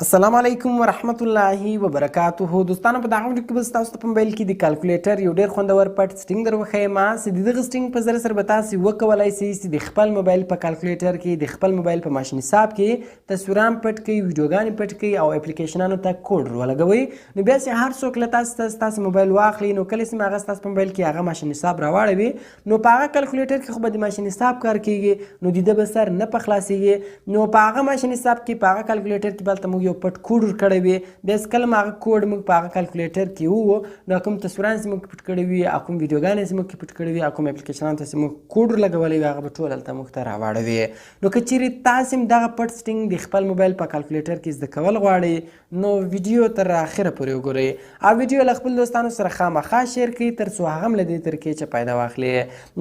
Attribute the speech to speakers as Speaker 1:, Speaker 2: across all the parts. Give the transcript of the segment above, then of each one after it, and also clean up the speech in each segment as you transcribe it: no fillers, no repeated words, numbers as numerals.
Speaker 1: السلام علیکم ورحمت الله وبرکاته. دوستانو په دغه ویډیو کې به تاسو ته په موبایل کې د کالکولیټر یو ډېر خوندور پټ سټینګ در وښیم چې د دغه سټینګ په ذریعه سره به تاسو وکولی شئ چې د خپل موبایل په کالکولیټر کې د خپل موبایل په ماشین حساب کې تصویران پټ کړئ، ویډیوګانې پټ کړئ او اپلیکیشنانو ته کوډ ولګوئ. نو بیا چې هر څوک له تاسو موبایل واخلي نو کله چې هغه ستاسو په موبایل کې هغه ماشین حساب راواړوي نو په هغه کالکولیټر کې خو به د ماشین حساب کار کیږي، نو د ده به سر نه په خلاصیږي. نو په هغه ماشین حساب کې په هغه کالکولیټر کې به هلته موږ یو پټ کوډ کړی وي. بیا چې کله هغه کوډ موږ په هغه کالکولیټر کې وو نو کوم تصویران چې موږ پټ کړي وي، کوم ویډیوګانې چې موږ پټ کړي وي، کوم اپلیکیشنانو ته چې موږ کوډ لګولی وي هغه به ټول هلته موږ ته راواړوي. نو که چیرې تاسې هم دغه پټ سټینګ د خپل موبایل په کالکولیټر کې زده کول غواړئ نو ویډیو تر اخره پورې وګورئ او ویډیو له خپل دوستانو سره خامخا شیر کړئ تر څو هغه هم له دې طریقې چې فایده واخلي.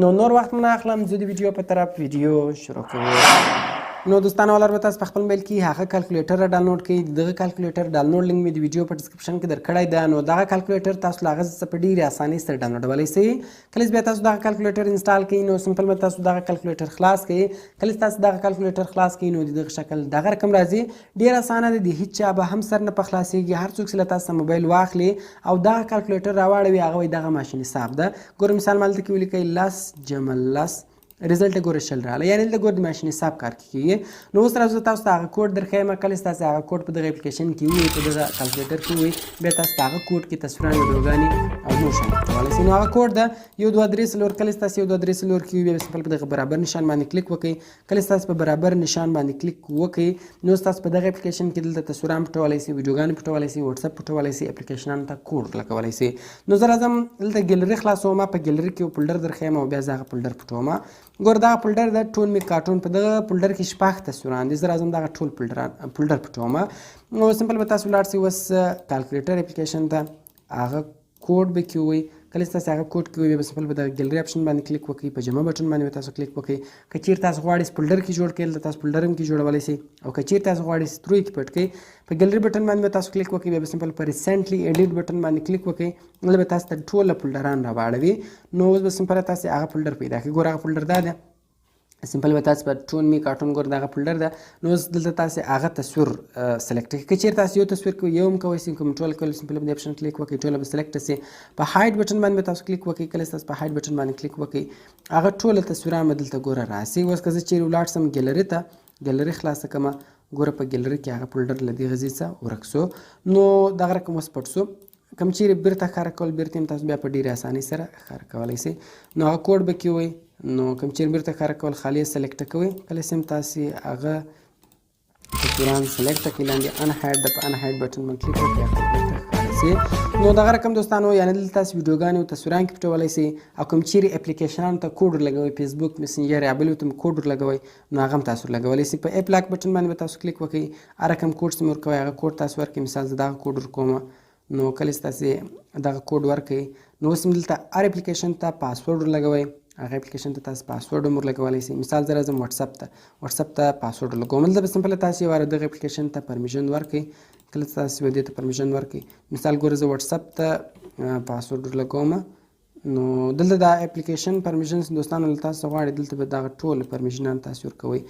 Speaker 1: نو نور وخت مو نه اخلم، زه د ویډیو په طرف ویډیو شروع کوو. نو دوستانو اول به تاسو په خپل موبایل کې هغه کالکولیټر را ډاونلوډ کړئ. دغه کالکولیټر ډاونلوډ لینک مې د ویډیو په ډسکرپشن کې درکړی ده. نو دغه کالکولیټر تاسو له هغه څخه په ډېرې اسانۍ سره ډاونلوډولی شئ. کله چې بیا تاسو دغه کالکولیټر انسټال کړئ نو سمپل به تاسو دغه کالکولیټر خلاص کړئ. کله چې تاسو دغه کالکولیټر خلاص کړئ نو د دغه شکل دغه رقم راځي. ډېر اسانه دی، د هیڅ چا به هم سر نه په خلاصېږي. هر څوک چې له تاسو موبایل واخلي او دغه کالکولیټر راواړوي هغه وایي دغه ماشین حساب ده. ګورئ مثال ما دلته کې ولیکئ 10 جمع 10 رزلټ ګوره 10 راغلی، یعنې دلته ګوره د ماشین حساب کار کیږي. نو اوس راځو تاسو ته هغه کوډ درښیم. کله چې تاسو هغه کوډ په دغه اپلیکیشن کې ووایئ، په دغه کالکولیټر کې ووایئ، بیا تاسو په هغه کوډ کې تصویران، ویډیوګانې او نور شیان کولی شئ. نو هغه کوډ ده 1 2 3 4. کله چې تاسو 1 2 3 4 کې وي بیا سمپل په دغه برابر نشان باندې کلیک وکړئ. کله چې تاسو په برابر نشان باندې کلیک وکړئ نو تاسو په دغه اپلیکیشن کې دلته تصویران پټولی شئ، ویډیوګانې پټولی شئ، وټساپ پټولی شئ، اپلیکیشنانو ته کوډ لګولی شئ. نو زه راځم دلته ګیلري خلاصوم. په ګیلري کې یو فولډر درښیم او بیا زه هغه فولډر پټوم. ګوره دغه فولډر د ټول می کارټون په دغه فولډر کې شپږ تصویران دي. زه راځم دغه ټول فولډر پټوم. نو سمپل به تاسو ولاړ شئ اوس کالکولیټر اپلیکیشن ته، هغه کوډ به کې ووایي. کله چې تاسو هغه کوډ کې ووایي بیا سمپل به د ګیلري اپشن باندې کلیک وکړئ، په جمع بټن باندې به تاسو کلیک وکړئ. که چیرې تاسو غواړئ فولډر کې جوړ کړئ دلته تاسو فولډر هم کې جوړولی شئ، او که چیرې تاسو غواړئ ستروی کې پټ کړئ په ګیلري بټن باندې به تاسو کلیک وکړئ. بیا به سمپل په ریسنټلی ایډیټ بټن باندې کلیک وکړئ، دلته به تاسو ته ټوله فولډران راواړوي. نو اوس به سمپل تاسو هغه فولډر پیدا کړئ. ګوره هغه فولډر دا ده، سمپل به تاسو په ټون می کارټون ګور دغه فولډر ده. نو اوس دلته تاسو هغه تصویر سلیکټ کړئ. که چیرې تاسو یو تصویر کوئ یو هم کولی شئ، کوم ټول کوئ سمپل به د اپشن کلیک وکړئ، ټوله به سلیکټ شي. په هایډ بټن باندې به تاسو کلیک وکړئ. کله چې تاسو په هایډ بټن باندې کلیک وکړئ هغه ټوله تصویران به دلته ګوره راسي. اوس که زه چیرې ولاړ شم ګیلري ته، ګیلري خلاصه کړمه، ګوره په ګیلري کې هغه فولډر له دې غځې څخه ورک سو. نو دغه رقم اوس پټ سو. کوم چیرې بیرته ښکاره کول بیرته هم تاسو بیا په ډېرې اسانۍ سره ښکاره کولی شئ. نو هغه کوډ به کې وایي. نو کوم چیرې بیرته ښکاره کول خالي سلیکټ کوئ. کله چې هم تاسې هغه تصویران سلیکټ کړئ لاندې انهایډ د په انهایډ بټن باندې کلیک وکړئ هغه بیرته ښکاره شي. نو دغه رقم دوستانو یعنې دلته تاسو ویډیوګانې او تصویران کې پټولی شئ، او کوم چیرې اپلیکیشنانو ته کوډ ورلګوئ، فیسبوک، مسنجر یا بلو ته کوډ ورلګوئ نو هغه هم تاسو ورلګولی شئ. په اپ لاک بټن باندې به تاسو کلیک وکړئ، هر رقم کوډ چې مې ورکوئ هغه کوډ تاسو ورکړئ. مثال زه دغه کوډ ورکوم. نو کله چې تاسې دغه کوډ ورکړئ نو اوس هم دلته هر اپلیکیشن ته پاسورډ ورلګوئ، هغه اپلیکیشن ته تاسو پاسورډ هم ورلګولی شئ. مثال زه راځم وټساپ ته پاسورډ ورلګوم. دلته به سمپله تاسو یو واره دغه اپلیکیشن ته پرمیشن ورکړئ. کله چې تاسو دې ته پرمیشن ورکړئ، مثال ګوره زه وټساپ ته پاسورډ ورلګوم. نو دلته دا اپلیکیشن پرمیشنز دوستانو له تاسو غواړي دلته به دغه ټول پرمیشنان تاسو ورکوئ.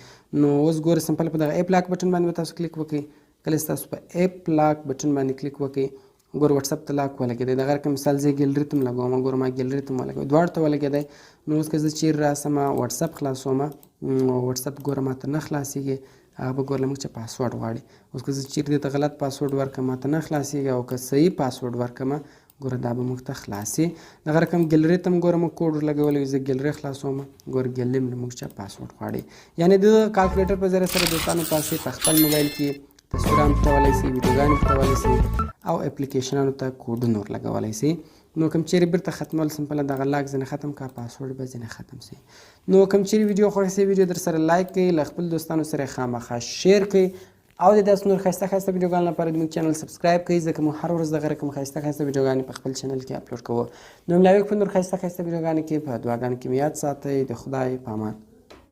Speaker 1: نو اوس ګوره سمپل په دغه اپ لاک بټن باندې به تاسو کلیک وکړئ. کله چې تاسو په اپ لاک بټن باندې کلیک وکړئ ګوره وټساپ ته لاک ولګېدی. دغه رقم مثال زه ګیلري ته هم لګوم، ګوره ما ګیلري ته هم ولګوي، دواړو ته ولګېدی. نو اوس که زه چیرې راسم وټساپ خلاصوم، وټساپ ګوره ما ته نه خلاصېږي، هغه به ګوره له موږ چې پاسورډ غواړي. اوس که زه چیرې دې ته غلط پاسورډ ورکړم ما ته نه خلاصېږي، او که صحیح پاسورډ ورکړم ګوره دا به موږ ته خلاصي. دغه رقم ګیلري ته هم ګوره موږ کوډ ورلګولی، زه ګیلري خلاصوم، ګوره ګیلري هم له موږ چې پاسورډ غواړي. یعنې د کالکولیټر په ذریعه سره دوستانو تاسې په خپل موبایل کې تصویران پټولی شئ، ویډیوګانې پټولی شئ، او اپلیکیشنانو ته کوډونه ورلګولی شئ. نو کوم چیرې بیرته ختمول سمپله دغه لاک ځینې ختم کړه، پاسورډ به ځینې ختم شي. نو کوم چیرې ویډیو خوښ شي ویډیو در سره لایک کړئ، له خپل دوستانو سره خامخا شیر کړئ، او د داسې نور ښایسته ښایسته ویډیوګانو لپاره زموږ چینل سبسکرایب کړئ، ځکه موږ هر ورځ دغه رقم ښایسته ښایسته ویډیوګانې په خپل چینل کې اپلوډ کوو. نو ملاوي په نور ښایسته ښایسته ویډیوګانو کې په دعاګانو کې مې یاد ساتئ. د خدای په امان.